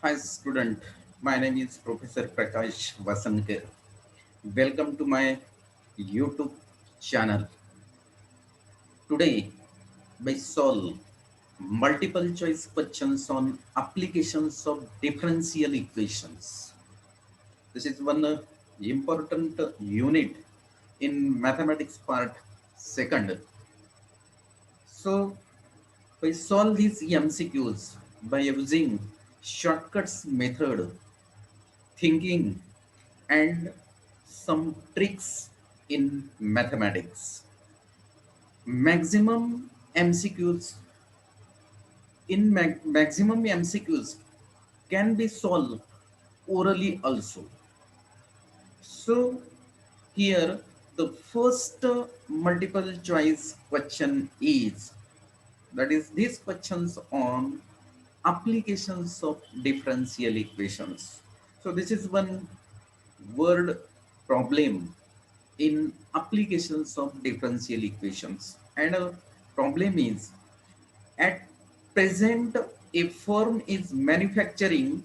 Hi student, my name is Professor Prakash Vasankar. Welcome to my YouTube channel. Today we solve multiple choice questions on applications of differential equations. This is one important unit in mathematics part second. So we solve these MCQs by using shortcuts method, thinking and some tricks in mathematics. Maximum MCQs maximum MCQs can be solved orally also. So here the first multiple choice question is, that is these questions on applications of differential equations. So this is one word problem in applications of differential equations, and a problem is, at present a firm is manufacturing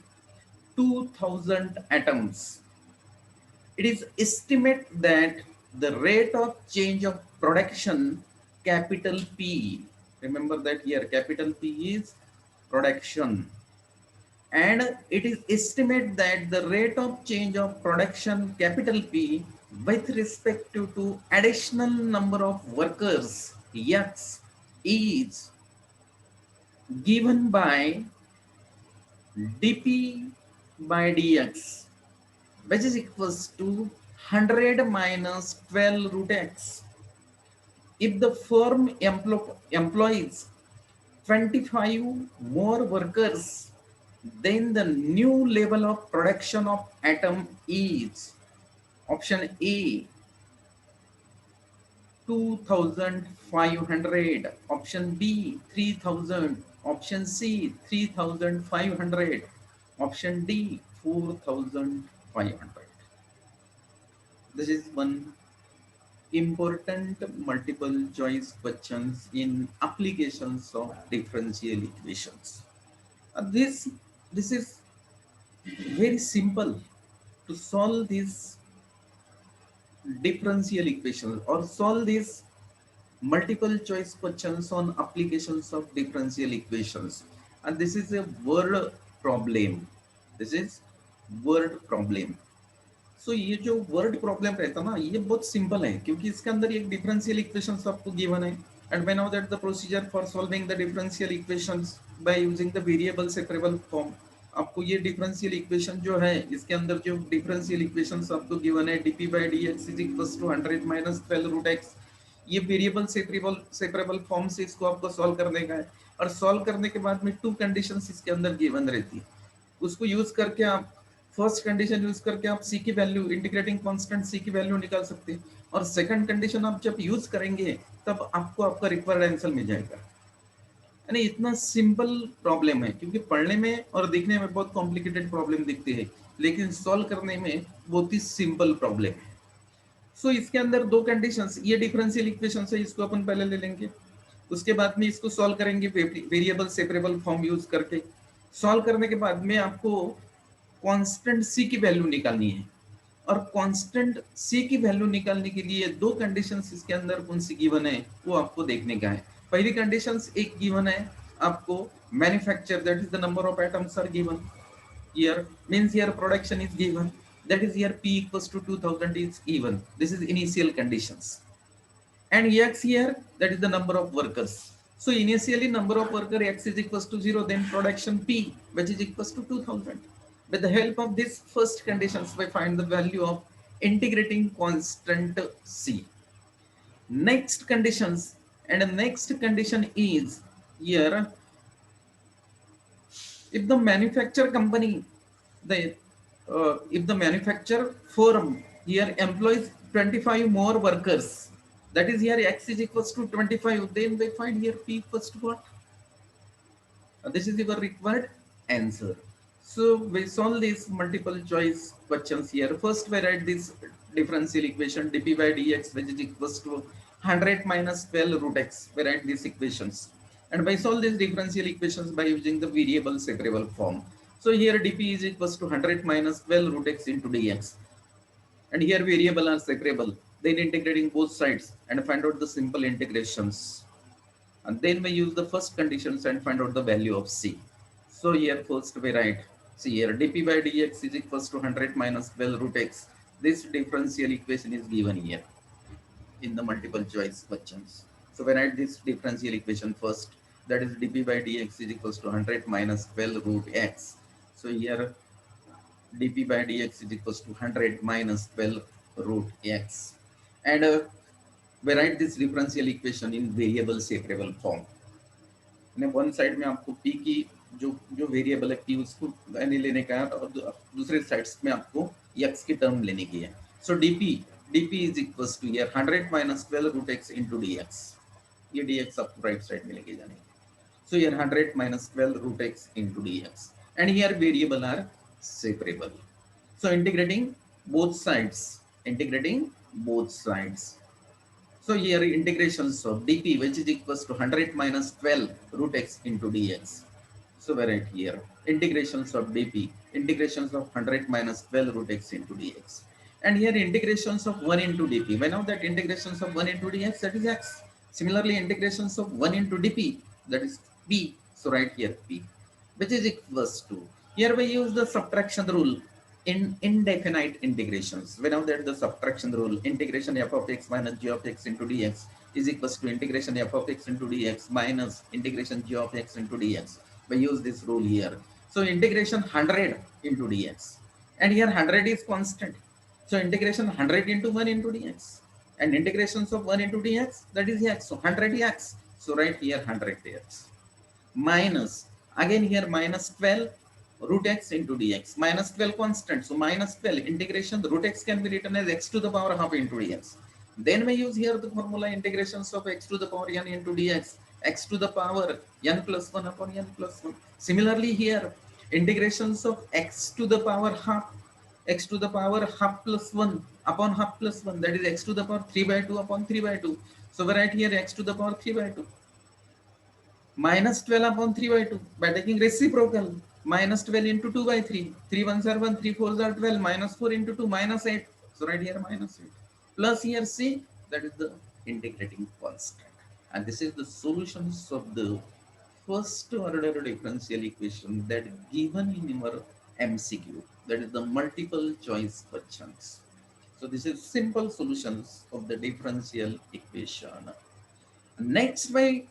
2000 atoms. It is estimate that the rate of change of production, capital P, remember that here capital P is production, and it is estimate that the rate of change of production, capital P, with respect to additional number of workers X is given by dp by dx, which is equals to 100 minus 12 root x. If the firm employs 25 more workers, then the new level of production of atom is option A 2500, option B 3000, option C 3500, option D 4500. This is one important multiple choice questions in applications of differential equations. This is very simple to solve these differential equations or solve these multiple choice questions on applications of differential equations. And this is a word problem. This is word problem. सो ये जो word problem रहता ना, ये बहुत simple है क्योंकि इसके अंदर एक डिफरेंशियल इक्वेशंस आपको गिवन है, and we know that the procedure for solving the differential equations by using the variable separable form. आपको ये डिफरेंशियल इक्वेशन जो है, इसके अंदर जो डिफरेंशियल इक्वेशंस आपको गिवन है dp by dx is equals to 100 minus 12 root x, ये वेरिएबल सेपरेबल फॉर्म से इसको आपको सॉल्व करने का है. और सॉल्व करने के बाद में टू कंडीशंस इसके अंदर गिवन रहती है, उसको यूज करके आप फर्स्ट कंडीशन यूज करके आप सी की वैल्यू, इंटीग्रेटिंग कांस्टेंट सी की वैल्यू निकाल सकते हैं, और सेकंड कंडीशन आप जब यूज करेंगे तब आपको आपका रिक्वायर्ड आंसर मिल जाएगा. यानी इतना सिंपल प्रॉब्लम है, क्योंकि पढ़ने में और देखने में बहुत कॉम्प्लिकेटेड प्रॉब्लम दिखती है, लेकिन सॉल्व करने में बहुत ही सिंपल प्रॉब्लम है. सो इसके अंदर दो कंडीशंस, ये डिफरेंशियल इक्वेशन है, इसको अपन पहले ले लेंगे, उसके बाद में इसको सॉल्व करेंगे वेरिएबल सेपरेबल फॉर्म यूज करके. सॉल्व करने के बाद में आपको कांस्टेंट सी की वैल्यू निकालनी है, और कांस्टेंट सी की वैल्यू निकालने के लिए दो कंडीशंस इसके अंदर कौन सी गिवन है वो आपको देखने का है. पहली कंडीशंस एक गिवन है आपको, manufacture, that is the number of atoms are given here, means here production is given, that is here p equals to 2000 is given. This is initial conditions. And x here, that is the number of workers. So initially number of worker x is equals to 0, then production p which is equals to 2000. With the help of this first conditions, we find the value of integrating constant c. Next conditions, and the next condition is here, if the manufacturer company, the if the manufacturer firm here employs 25 more workers, that is here x is equals to 25, then we find here p equals to what? This is your required answer. So we solve these multiple choice questions here. First we write this differential equation dp by dx which is equals to 100 minus 12 root x. We write these equations, and we solve these differential equations by using the variable separable form. So here dp is equals to 100 minus 12 root x into dx. And here variable are separable. Then integrating both sides and find out the simple integrations. And then we use the first conditions and find out the value of c. So here first we write, see here dp by dx is equals to 100 minus 12 root x. This differential equation is given here in the multiple choice questions. So we write this differential equation first. That is dp by dx is equals to 100 minus 12 root x. So here dp by dx is equals to 100 minus 12 root x. And we write this differential equation in variable separable form. ने one side में आपको p की जो जो variable है p उसको यानी लेने का है और दूसरे साइड्स में आपको x की टर्म लेने की है. So dp is equals to here 100 minus 12 root x into dx. ये dx आपको राइट साइड में लेके जाने. So here 100 minus 12 root x into dx and here variable are separable. So integrating both sides. So here integrations of dp which is equals to 100 minus 12 root x into dx. So we write here integrations of dp, integrations of 100 minus 12 root x into dx. And here integrations of 1 into dp. We know that integrations of 1 into dx, that is x. Similarly integrations of 1 into dp, that is p. So write here p which is equals to, here we use the subtraction rule in indefinite integrations. We know that the subtraction rule, integration f of x minus g of x into dx is equals to integration f of x into dx minus integration g of x into dx. We use this rule here. So integration 100 into dx, and here 100 is constant. So integration 100 into 1 into dx, and integrations of 1 into dx, that is x. So 100x. So write here 100x minus, again here minus 12 root x into dx, minus 12 constant. So minus 12 integration, the root x can be written as x to the power half into dx. Then we use here the formula integrations of x to the power n into dx, x to the power n plus 1 upon n plus 1. Similarly here integrations of x to the power half, x to the power half plus 1 upon half plus 1, that is x to the power 3 by 2 upon 3 by 2. So we write here x to the power 3 by 2 minus 12 upon 3 by 2 by taking reciprocal, minus 12 into 2 by 3, 3 ones are 1, 3 fours are 12, minus 4 into 2, minus 8. So right here minus 8 plus here c, that is the integrating constant. And this is the solutions of the first order differential equation that given in our MCQ, that is the multiple choice questions. So this is simple solutions of the differential equation. Next, by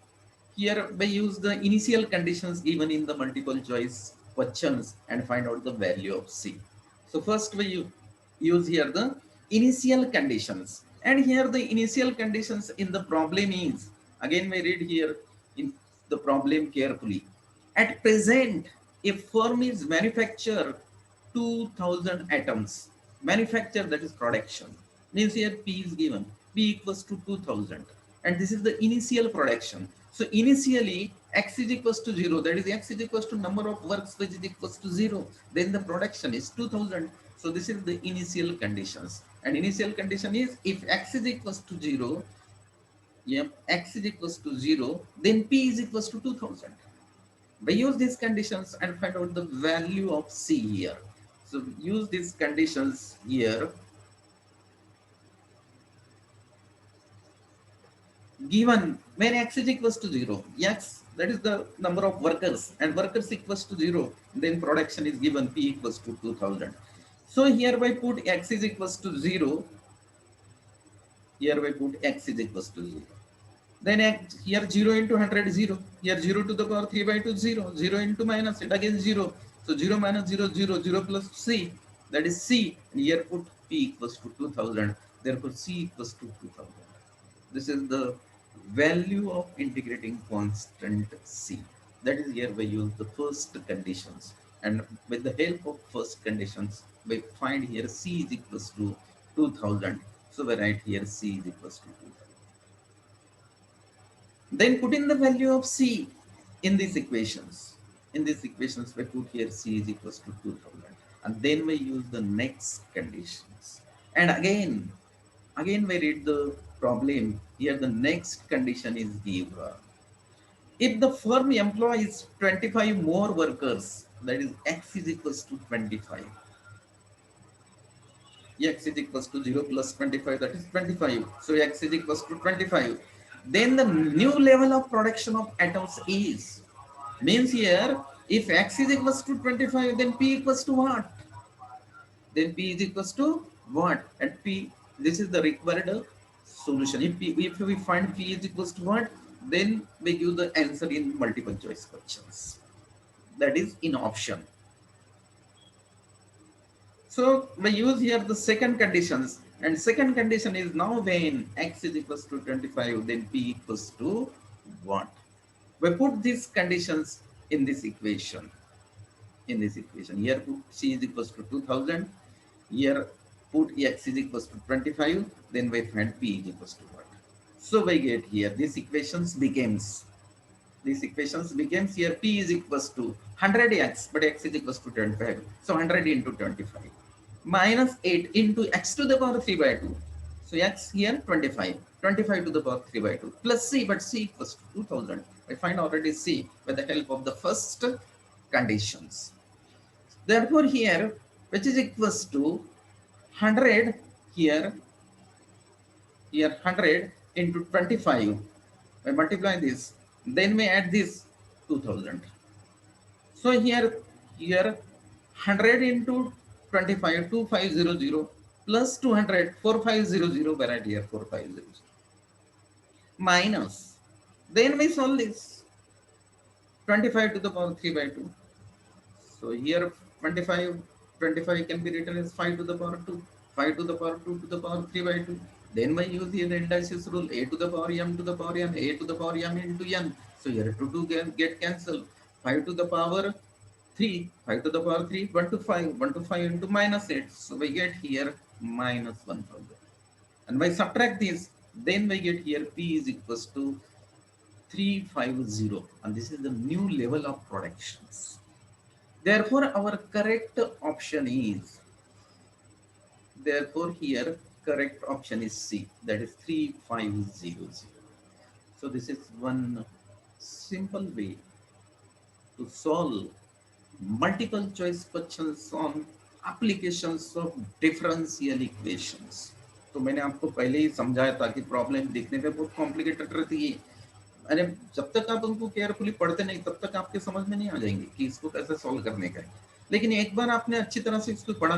here we use the initial conditions given in the multiple choice questions and find out the value of C. So first we use here the initial conditions, and here the initial conditions in the problem is, again we read here in the problem carefully. At present, a firm is manufacture 2000 atoms. Manufacture, that is production. Means here P is given. P equals to 2000. And this is the initial production. So initially x is equals to 0. That is x is equals to number of works which is equals to 0. Then the production is 2000. So this is the initial conditions. And initial condition is if x is equals to 0, x is equals to 0, then P is equals to 2000. We use these conditions and find out the value of C here. So use these conditions here. Given when x is equals to 0, x, that is the number of workers, and workers equals to 0, then production is given P equals to 2000. So here we put x is equals to 0. Here we put x is equals to 0. Then x, here 0 into 100 is 0. Here 0 to the power 3 by 2 0. 0 into minus it again 0. So 0 minus 0 0, 0 plus C, that is C. And here put P equals to 2000. Therefore C equals to 2000. This is the value of integrating constant C. That is here we use the first conditions, and with the help of first conditions we find here C is equals to 2000. So we write here C is equals to 2000. Then put in the value of C in these equations. In these equations we put here C is equals to 2000, and then we use the next conditions. And again we read the problem. Here the next condition is given. If the firm employs 25 more workers that is x is equals to 25. X is equals to 0 plus 25, that is 25. So x is equals to 25. Then the new level of production of atoms is, means here, if x is equals to 25, then p equals to what? Then p is equals to what? And p, this is the required solution. If we find p is equals to what, then we give the answer in multiple choice questions. That is in option. So we use here the second conditions, and second condition is now when x is equals to 25, then p equals to what? We put these conditions in this equation. In this equation, here put c is equals to 2000. Here put x is equals to 25. Then we find p is equals to what? So we get here these equations becomes here p is equals to 100x, but x is equals to 25. So 100 into 25 minus 8 into x to the power 3 by 2. So x here 25, 25 to the power 3 by 2 plus c, but c equals to 2000. I find already c with the help of the first conditions. Therefore here, which is equals to 100 here, 100 into 25. I multiply this, then we add this 2000. So here 100 into 25, 2500 plus 200, 4500, right here 4500 minus. Then we solve this 25 to the power 3 by 2. So here 25, 25 can be written as 5 to the power 2, 5 to the power 2 to the power 3 by 2. Then we use here the indices rule, a to the power m to the power n, a to the power m into n. So here 2 get cancelled. 5 to the power 3, 5 to the power 3, 1 to 5, 1 to 5 into minus 8. So we get here minus 1000. And by subtract this, then we get here p is equals to 350. And this is the new level of productions. Therefore, our correct option is, therefore here correct option is C, that is 3500. So this is one simple way to solve multiple choice questions on applications of differential equations. तो मैंने आपको पहले ही समझाया था कि problem दिखने में बहुत कॉम्प्लिकेटेड रहती है, अरे जब तक आप उनको केयरफुली पढ़ते नहीं तब तक आपके समझ में नहीं आ जाएंगे कि इसको कैसे सॉल्व करने का है। लेकिन एक बार आपने अच्छी तरह से इसको पढ़ा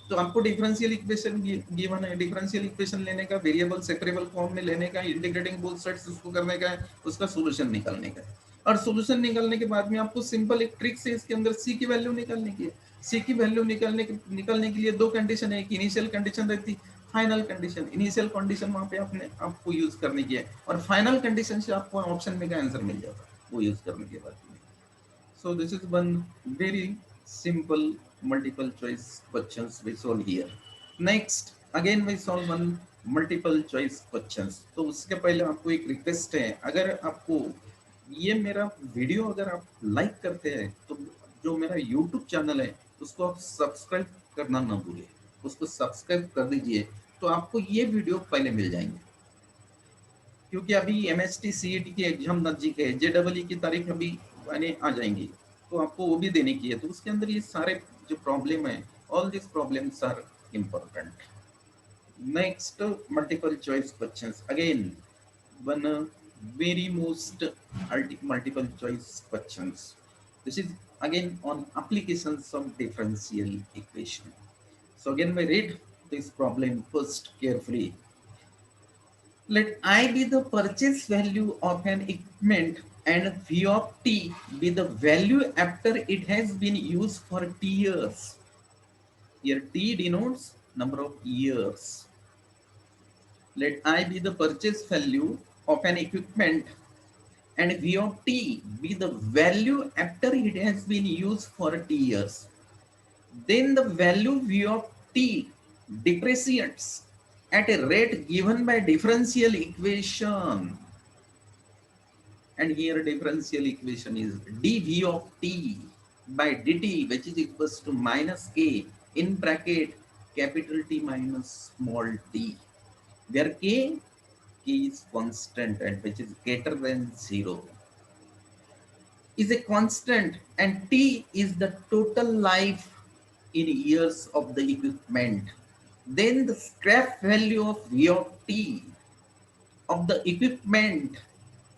तो आपको डिफरेंशियल इक्वेशन गिवन है, डिफरेंशियल इक्वेशन लेने का, वेरिएबल सेपरेबल फॉर्म में लेने का, इंटीग्रेटिंग बोथ साइड्स उसको करने का है, उसका सॉल्यूशन निकालने का है। और सॉल्यूशन निकालने के बाद में आपको सिंपल एक ट्रिक से इसके अंदर सी की वैल्यू निकालने की है। सी की वैल्यू निकालने के लिए दो कंडीशन है, एक इनिशियल कंडीशन रहती, फाइनल कंडीशन। इनिशियल कंडीशन वहां पे आपको यूज करने की है और फाइनल कंडीशन से आपको ऑप्शन में का आंसर मिल जाता है वो यूज करने के बाद में। So this is one very simple multiple choice questions we solve here. Next again we solve one multiple choice questions. तो उसके पहले आपको एक रिक्वेस्ट है, अगर आपको ये मेरा वीडियो अगर आप लाइक करते हैं तो जो मेरा YouTube चैनल है उसको आप सब्सक्राइब करना ना भूलिए, उसको सब्सक्राइब कर दीजिए तो आपको ये वीडियो पहले मिल जाएंगे। क्योंकि अभी एमएसटी सीईटी की एग्जाम नजदीक है, जेडबलई की तारीख अभी आ जाएंगी तो आपको वो भी देने की है, तो उसके अंदर ये सारे जो प्रॉब्लम है, all this problems are important. Next multiple choice questions, again one very most multiple choice questions. This is again on applications of differential equation. So again we read this problem first carefully. Let I be the purchase value of an equipment and V of t be the value after it has been used for t years. Here t denotes number of years. Let I be the purchase value of an equipment and V of t be the value after it has been used for t years. Then the value V of t depreciates at a rate given by differential equation. And here differential equation is dv of t by dt, which is equals to minus k in bracket capital T minus small t, where k is constant and which is greater than 0. is a constant and T is the total life in years of the equipment, then the scrap value of V of T of the equipment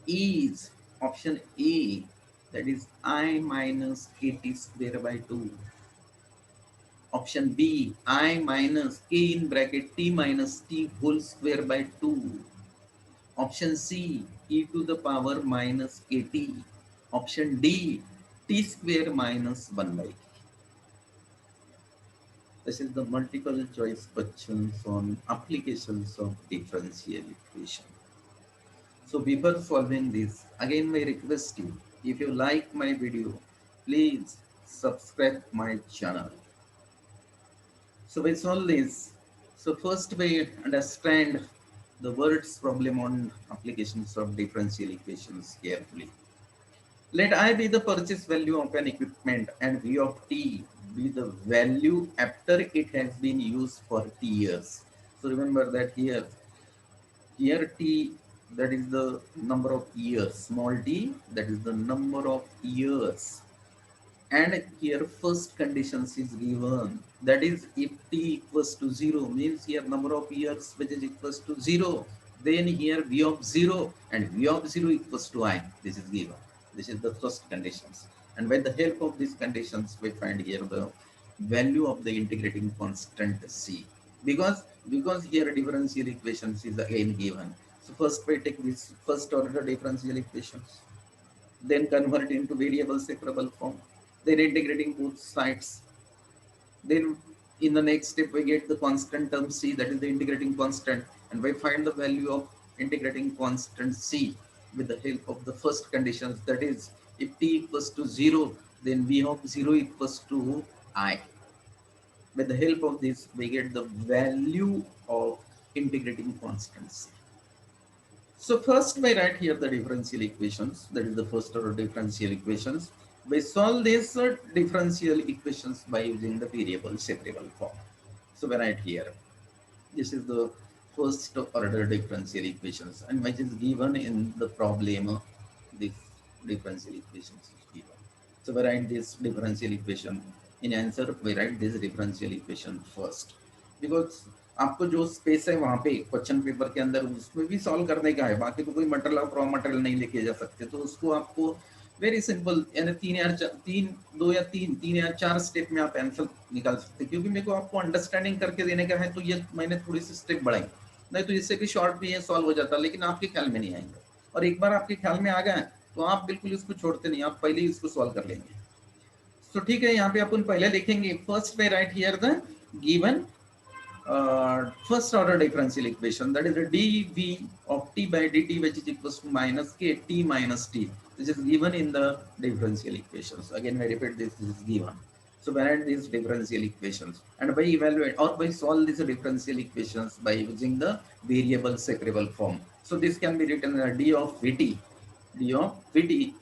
is option A, that is I minus KT square by 2. Option B, I minus K in bracket T minus T whole square by 2. Option C, e to the power minus KT. Option D, T square minus 1 by T. This is the multiple choice questions on applications of differential equation. So before solving this, again I request you, if you like my video, please subscribe my channel. So we solve this. So first we understand the words problem on applications of differential equations carefully. Let I be the purchase value of an equipment and V of T be the value after it has been used for T years. So remember that here T, that is the number of years, small t, that is the number of years. And here first conditions is given, that is if T equals to 0 means here number of years which is equals to 0, then here V of 0 and V of 0 equals to I, this is given. This is the first conditions, and with the help of these conditions we find here the value of the integrating constant C, because here differential equations is again given. So first we take this first order differential equations, then convert into variable separable form, then integrating both sides. Then in the next step, we get the constant term C, that is the integrating constant, and we find the value of integrating constant C with the help of the first conditions, that is if T equals to 0, then V of 0 equals to I. With the help of this, we get the value of integrating constant C. So first we write here the differential equations, that is the first order differential equations. We solve these differential equations by using the variable separable form. So we write here, this is the first order differential equations and which is given in the problem, the differential equations is given. So we write this differential equation, in answer we write this differential equation first, because आपको जो space है वहां पे question paper के अंदर उसमें भी solve करने का है, बाकी तो कोई मटेरियल और रॉ मटेरियल नहीं लेके जा सकते, तो उसको आपको वेरी सिंपल यानी तीन या चार स्टेप में आप आंसर निकाल सकते हैं, क्योंकि मेरे को आपको अंडरस्टैंडिंग करके देने का है, तो ये मैंने थोड़ी सी स्टेप बढ़ाई, नहीं तो इससे भी शॉर्ट भी ये सॉल्व हो जाता, लेकिन आपके ख्याल में नहीं आएंगे, और एक बार आपके ख्याल में आ गए तो आप बिल्कुल इसको छोड़ते नहीं, आप पहले ही इसको सॉल्व कर लेंगे। तो ठीक है, यहाँ पे अपन पहले लिखेंगे फर्स्ट पे right here the given first order differential equation, that is the dv of t by dt which is equals to minus k t minus t. This is given in the differential equations. Again I repeat this is given. So we write these differential equations and by evaluate or by solve these differential equations by using the variable separable form. So this can be written as d of vt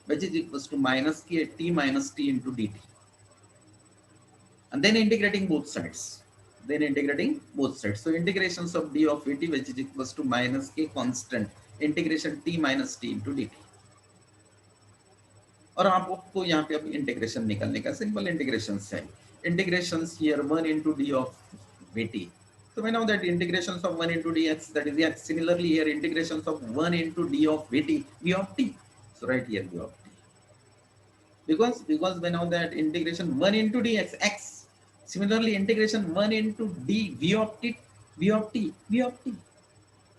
which is equals to minus k t minus t into dt, and then integrating both sides. So integrations of d of vt which is equals to minus k constant integration t minus t into dt, और आपको यहाँ पे अब integration निकालने का simple integration है, integrations here 1 into d of vt. So we know that integrations of 1 into dx, that is x. Similarly here integrations of 1 into d of vt, v of t. So right here v of t, because we know that integration 1 into dx x. Similarly integration 1 into d v of t,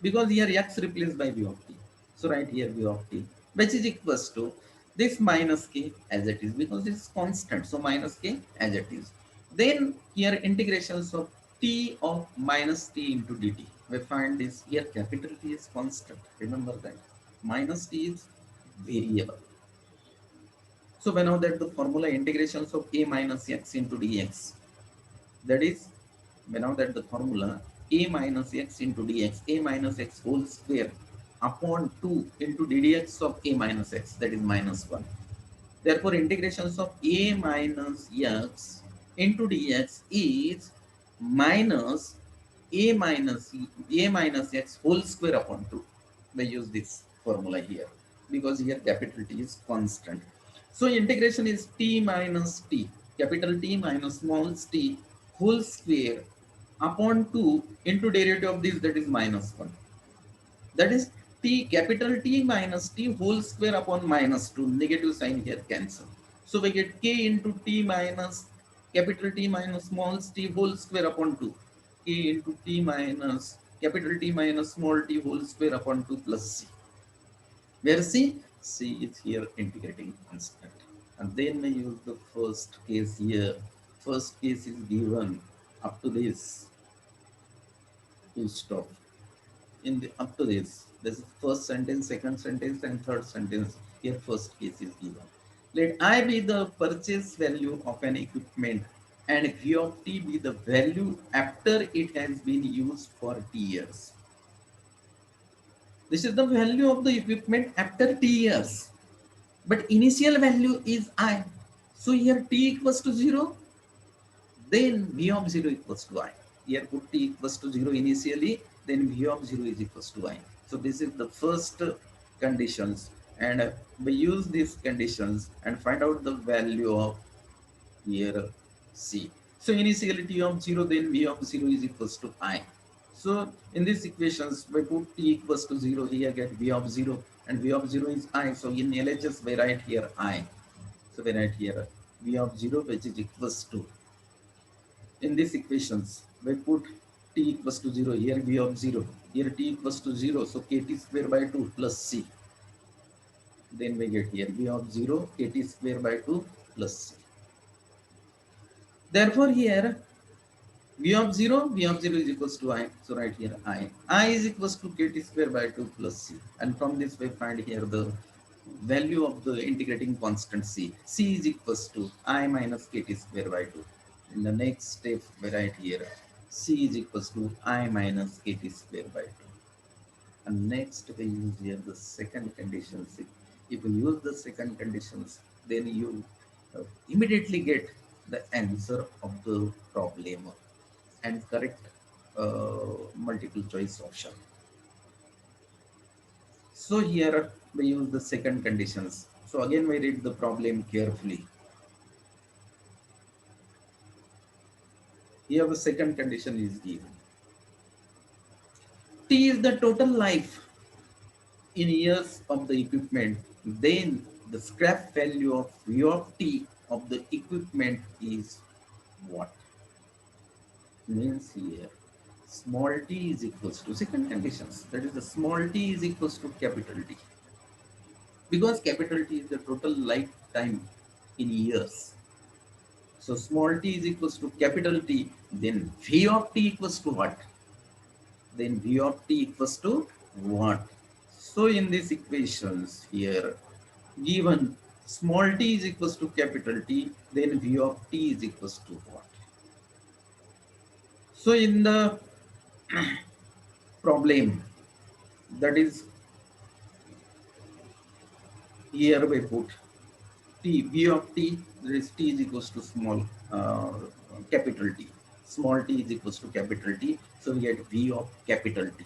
because here x replaced by v of t. So right here v of t which is equals to this minus k as it is, because this is constant, so minus k as it is. Then here integrations of t of minus t into dt, we find this here capital T is constant, remember that, minus t is variable. So we know that the formula integrations of a minus x into dx, that is, we know that the formula a minus x into dx, a minus x whole square upon 2 into ddx of a minus x, that is minus 1. Therefore integrations of a minus x into dx is minus a minus x whole square upon 2. We use this formula here because here capital T is constant. So integration is t minus t, capital T minus small t whole square upon 2 into derivative of this, that is minus 1. That is t capital T minus t whole square upon minus 2. Negative sign here cancel. So we get k into t minus capital T minus small t whole square upon 2. K into t minus capital T minus small t whole square upon 2 plus c. Where c is here integrating constant. And then we use the first case here. First case is given up to this, full stop. In the up to this is first sentence, second sentence, and third sentence. Here first case is given. Let I be the purchase value of an equipment and V of t be the value after it has been used for t years. This is the value of the equipment after t years. But initial value is I. So here t equals to 0, then V of 0 equals to I. Here put t equals to 0 initially, then V of 0 is equals to I. So this is the first conditions, and we use these conditions and find out the value of here C. So initially t of 0, then V of 0 is equals to I. So in these equations, we put t equals to 0, here get V of 0, and V of 0 is I. So in LHS, we write here I. So we write here V of 0, which is equals to, in these equations, we put t equals to 0, here v of 0, here t equals to 0, so kt square by 2 plus c. Then we get here v of 0, kt square by 2 plus c. Therefore, here v of 0 is equals to I. So right here I is equals to kt square by 2 plus c. And from this we find here the value of the integrating constant c. C is equals to I minus kt square by 2. In the next step, we write here c is equals to I minus kt square by 2. And next we use here the second condition. If you use the second conditions, then you immediately get the answer of the problem and correct multiple choice option. So here we use the second conditions. So again we read the problem carefully. Here the second condition is given. T is the total life in years of the equipment. Then the scrap value of V of T of the equipment is what? Means here small t is equals to second conditions. That is the small t is equals to capital T. Because capital T is the total lifetime in years. So small t is equals to capital T. Then V of T equals to what? Then V of T equals to what? So in these equations here, given small t is equals to capital T, then V of T is equals to what? So in the problem, that is here we put T, V of T, that is T is equals to small capital T. Small t is equals to capital T. So we get V of capital T,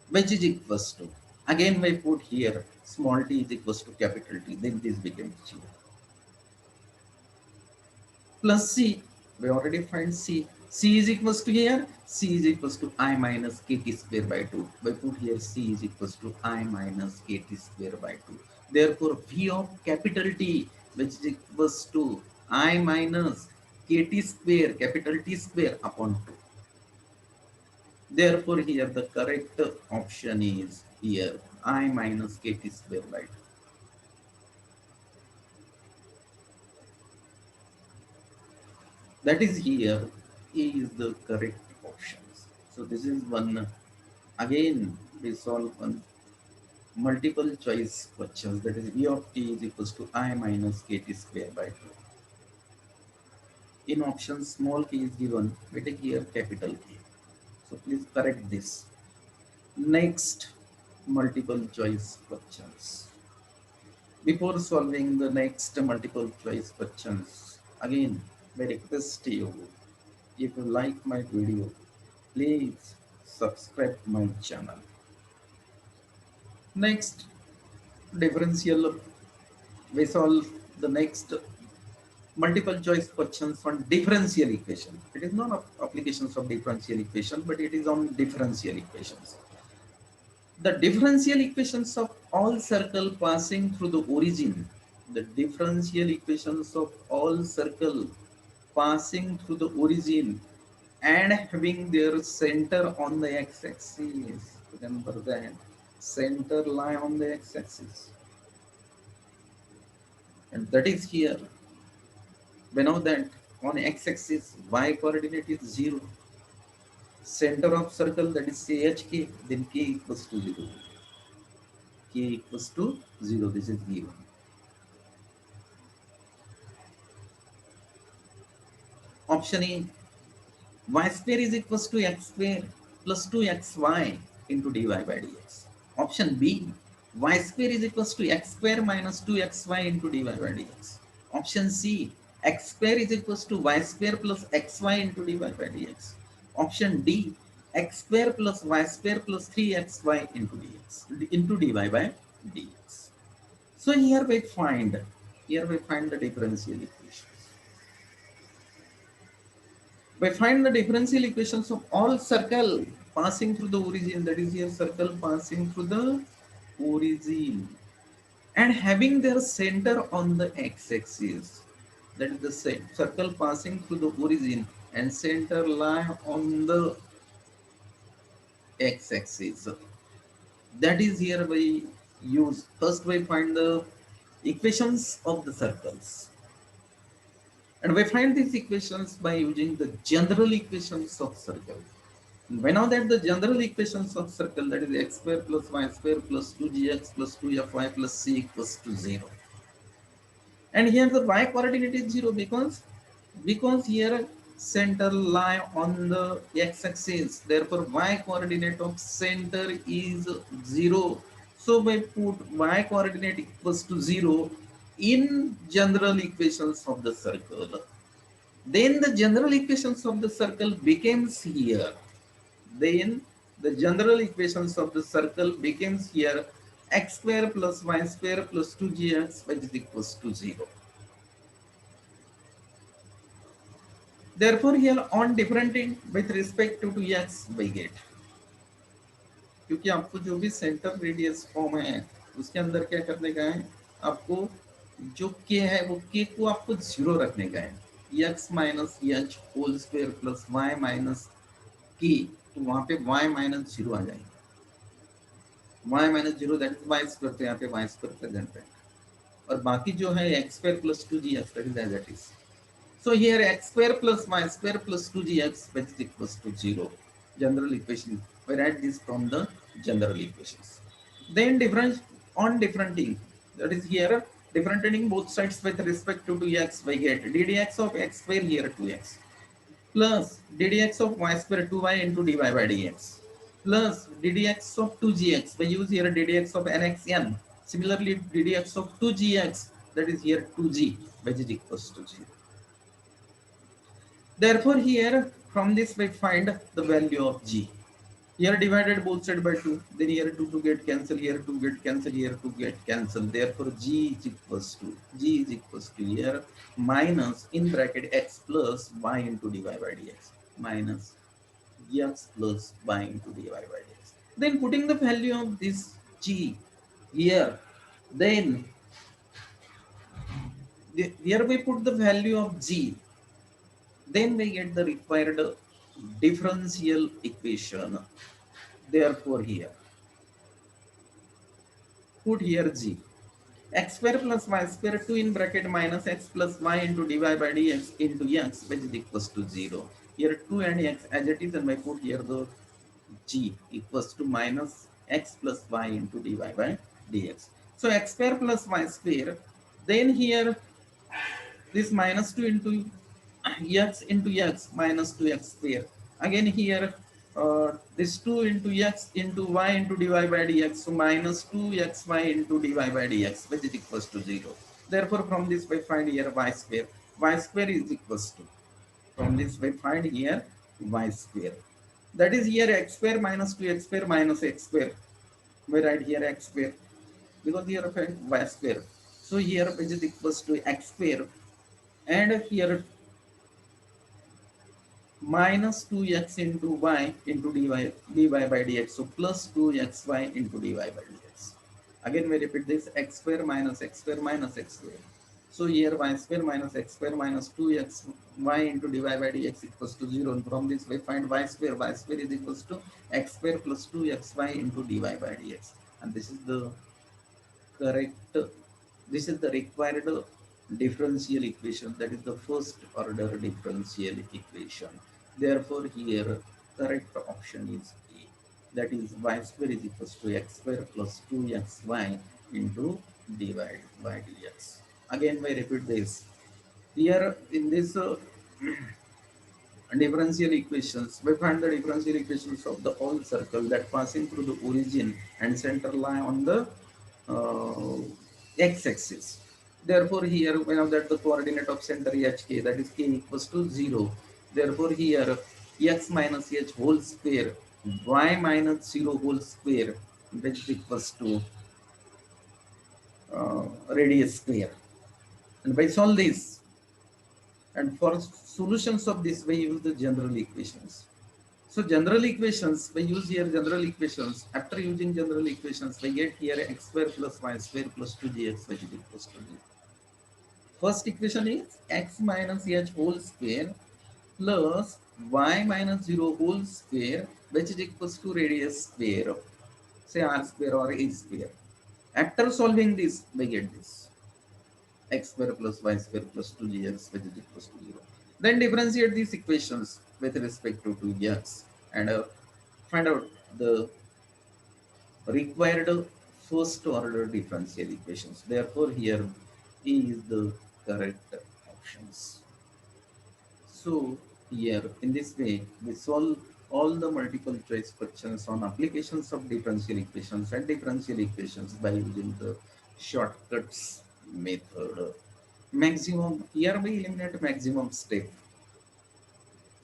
which is equals to, again we put here small t is equals to capital T, then this becomes 0. Plus c, we already find c. C is equals to here, c is equals to I minus kt square by 2. We put here c is equals to I minus kt square by 2. Therefore, V of capital T, which is equals to I minus kt square, capital T square upon 2. Therefore, here the correct option is here I minus kt square by 2. That is here A is the correct options. So this is one. Again, we solve one multiple choice questions. That is V of t is equals to I minus kt square by 2. In option small k is given, we take here capital K. So please correct this. Next, multiple choice questions. Before solving the next multiple choice questions, again, I request you, if you like my video, please subscribe my channel. Next, differential, we solve the next multiple choice questions on differential equation. It is not applications of differential equation, but it is on differential equations. The differential equations of all circle passing through the origin, the differential equations of all circle passing through the origin and having their center on the x-axis. Remember that center lie on the x-axis, and that is here. We know that on x-axis y coordinate is 0. Center of circle, that is say hk, then k equals to 0. K equals to 0. This is given. Option A, y square is equals to x square plus 2xy into dy by dx. Option B, y square is equals to x square minus 2xy into dy by dx. Option C, x square is equals to y square plus xy into dy by dx. Option D, x square plus y square plus 3xy into dy by dx. So here we find the differential equation. We find the differential equations of all circle passing through the origin, that is here circle passing through the origin and having their center on the x-axis, that is the same circle passing through the origin and center lie on the x-axis. That is here we use, first we find the equations of the circles, and we find these equations by using the general equations of circle. We know that the general equations of circle, that is x square plus y square plus 2gx plus 2fy plus c equals to 0. And here the y coordinate is 0 because here center lie on the x-axis. Therefore, y coordinate of center is 0. So we put y coordinate equals to 0 in general equations of the circle. Then the general equations of the circle becomes here. Then the general equations of the circle becomes here x square plus y square plus 2gx, which is equals to 0. Therefore here on differentiating with respect to x we get, क्योंकि आपको जो भी centre radius form है उसके अंदर क्या करने का है, आपको जो k है वो k को आपको 0 रखने का है, x minus h whole square plus y minus k, तो वहां पे y माइनस 0 आ जाएगा, y minus 0 that is y square, तो यहाँ पे y स्क्वायर प्रेजेंट है और बाकी जो है x square plus 2gx that is as it is. So here x square plus y square plus 2gx, which is equals to 0. General equation. We write this from the general equations. Then on differentiating, that is here differentiating both sides with respect to x, we get ddx of x square here 2x plus ddx of y square 2y into dy by dx plus ddx of 2gx. We use here ddx of nxn. Similarly, ddx of 2gx, that is here 2g, which is equals to 0. Therefore, here from this we find the value of g. Here divided both sides by 2. Then here 2 to get cancel, here 2 get cancel, here 2 get cancel. Therefore, g is equals to here minus in bracket x plus y into dy by dx minus x plus y into dy by dx. Then putting the value of this g here, then here we put the value of g. Then we get the required differential equation. Therefore, here put here g, x square plus y square 2 in bracket minus x plus y into dy by dx into x, which is equals to 0. Here 2 and x as it is, and I put here the g equals to minus x plus y into dy by dx. So x square plus y square, then here this minus 2 into x into x minus 2x square. Again here this 2 into x into y into dy by dx, so minus 2xy into dy by dx, which is equals to 0. Therefore, from this we find here y square. Y square is equals to, from this we find here y square. That is here x square minus 2x square minus x square. We write here x square because here I find y square. So here which is equals to x square, and here minus 2x into y into dy by dx. So plus 2xy into dy by dx. Again we repeat this, x square minus x square minus x square. So here y square minus x square minus 2xy into dy by dx equals to 0. And from this we find y square. Y square is equals to x square plus 2xy into dy by dx. And this is the correct, this is the required differential equation, that is the first order differential equation. Therefore here correct option is A, that is y square is equals to x square plus 2xy into dy by dx. Again we repeat this, here in this differential equations, we find the differential equations of the whole circle that passing through the origin and center line on the uh, x-axis. Therefore, here we know that the coordinate of center hk, that is k equals to 0. Therefore, here x minus h whole square, y minus 0 whole square, which is equals to radius square. And by solve this, and for solutions of this, we use the general equations. So general equations, we use here general equations. After using general equations, we get here x square plus y square plus 2gx which is equals to 0. First equation is x minus h whole square plus y minus 0 whole square which is equals to radius square, say r square or a square. After solving this, we get this x square plus y square plus 2gx which is equals to 0. Then differentiate these equations with respect to 2x and find out the required first order differential equations. Therefore, here E is the correct options. So here in this way we solve all the multiple choice questions on applications of differential equations and differential equations by using the shortcuts method. Maximum, here we eliminate maximum step.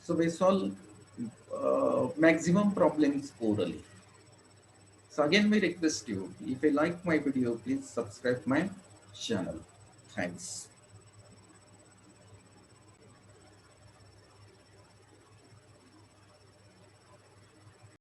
So we solve maximum problems orally. So again, we request you, if you like my video, please subscribe my channel. Thanks.